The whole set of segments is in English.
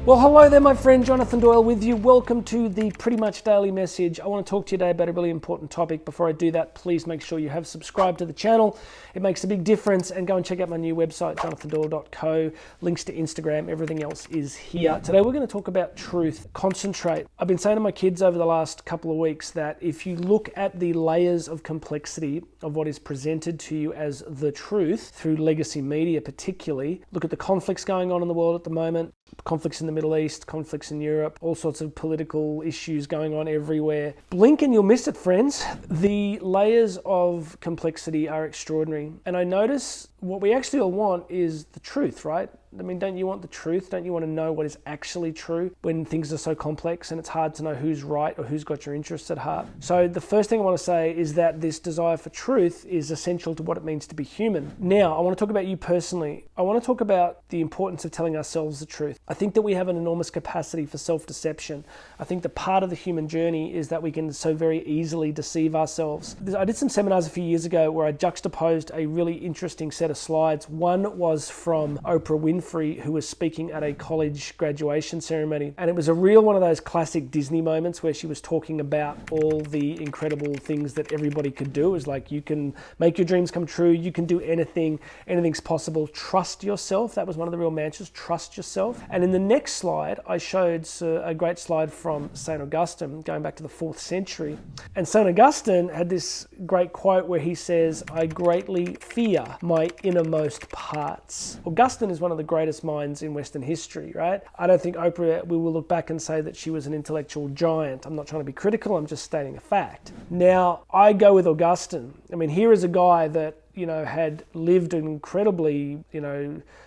Well, hello there, my friend. Jonathan Doyle with you. Welcome to the Pretty Much Daily Message. I want to talk to you today about a really important topic. Before I do that, please make sure you have subscribed to the channel. It makes a big difference. And go and check out my new website, jonathandoyle.co. Links to Instagram, everything else is here. Today we're going to talk about truth. Concentrate. I've been saying to my kids over the last couple of weeks that if you look at the layers of complexity of what is presented to you as the truth through legacy media particularly, look at the conflicts going on in the world at the moment, conflicts in the Middle East, conflicts in Europe, all sorts of political issues going on everywhere. Blink and you'll miss it, friends. The layers of complexity are extraordinary. And I notice what we actually all want is the truth, right? I mean, don't you want the truth? Don't you want to know what is actually true when things are so complex and it's hard to know who's right or who's got your interests at heart? So the first thing I want to say is that this desire for truth is essential to what it means to be human. Now, I want to talk about you personally. I want to talk about the importance of telling ourselves the truth. I think that we have an enormous capacity for self-deception. I think that part of the human journey is that we can so very easily deceive ourselves. I did some seminars a few years ago where I juxtaposed a really interesting set of slides. One was from Oprah Winfrey, who was speaking at a college graduation ceremony. And it was a real one of those classic Disney moments where she was talking about all the incredible things that everybody could do. It was like, you can make your dreams come true. You can do anything. Anything's possible. Trust yourself. That was one of the real mantras. Trust yourself. And in the next slide, I showed a great slide from St. Augustine, going back to the 4th century. And St. Augustine had this great quote where he says, "I greatly fear my innermost parts." Augustine is one of the greatest minds in Western history, right? I don't think Oprah, we will look back and say that she was an intellectual giant. I'm not trying to be critical, I'm just stating a fact. Now, I go with Augustine. I mean, here is a guy that, had lived an incredibly,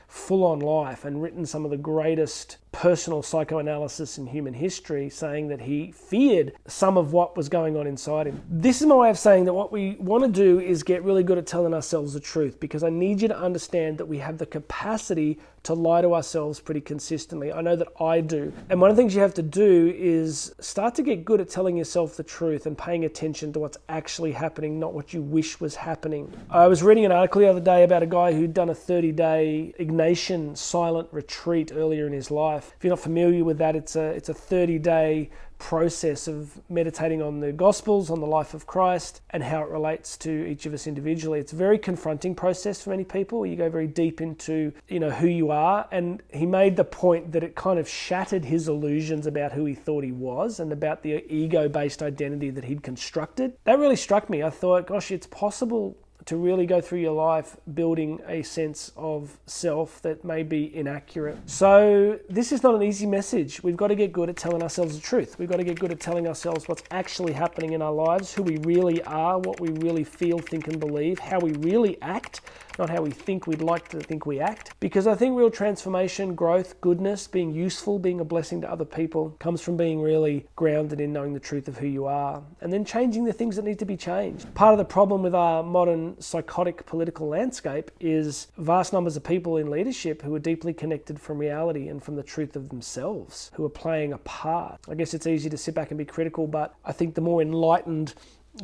full-on life and written some of the greatest personal psychoanalysis in human history, saying that he feared some of what was going on inside him. This is my way of saying that what we want to do is get really good at telling ourselves the truth, because I need you to understand that we have the capacity to lie to ourselves pretty consistently. I know that I do. And one of the things you have to do is start to get good at telling yourself the truth and paying attention to what's actually happening, not what you wish was happening. I was reading an article the other day about a guy who'd done a 30-day Ignatian silent retreat earlier in his life. If you're not familiar with that, it's a 30-day process of meditating on the Gospels, on the life of Christ, and how it relates to each of us individually. It's a very confronting process for many people. You go very deep into, who you are. And he made the point that it kind of shattered his illusions about who he thought he was and about the ego-based identity that he'd constructed. That really struck me. I thought, gosh, it's possible to really go through your life building a sense of self that may be inaccurate. So this is not an easy message. We've got to get good at telling ourselves the truth. We've got to get good at telling ourselves what's actually happening in our lives, who we really are, what we really feel, think, and believe, how we really act, not how we think we'd like to think we act. Because I think real transformation, growth, goodness, being useful, being a blessing to other people comes from being really grounded in knowing the truth of who you are and then changing the things that need to be changed. Part of the problem with our modern psychotic political landscape is vast numbers of people in leadership who are deeply connected from reality and from the truth of themselves, who are playing a part. I guess it's easy to sit back and be critical, but I think the more enlightened,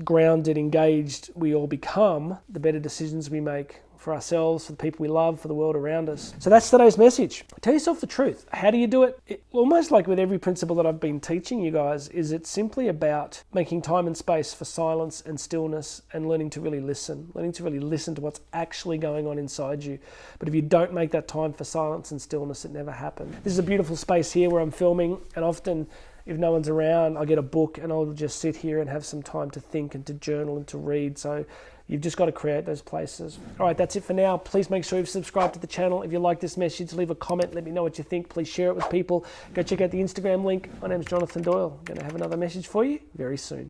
grounded, engaged we all become, the better decisions we make for ourselves, for the people we love, for the world around us. So that's today's message. Tell yourself the truth. How do you do it? Almost like with every principle that I've been teaching you guys, is it's simply about making time and space for silence and stillness and learning to really listen to what's actually going on inside you. But if you don't make that time for silence and stillness, it never happens. This is a beautiful space here where I'm filming, and often if no one's around, I'll get a book and I'll just sit here and have some time to think and to journal and to read. So you've just got to create those places. All right, that's it for now. Please make sure you've subscribed to the channel. If you like this message, leave a comment. Let me know what you think. Please share it with people. Go check out the Instagram link. My name's Jonathan Doyle. I'm going to have another message for you very soon.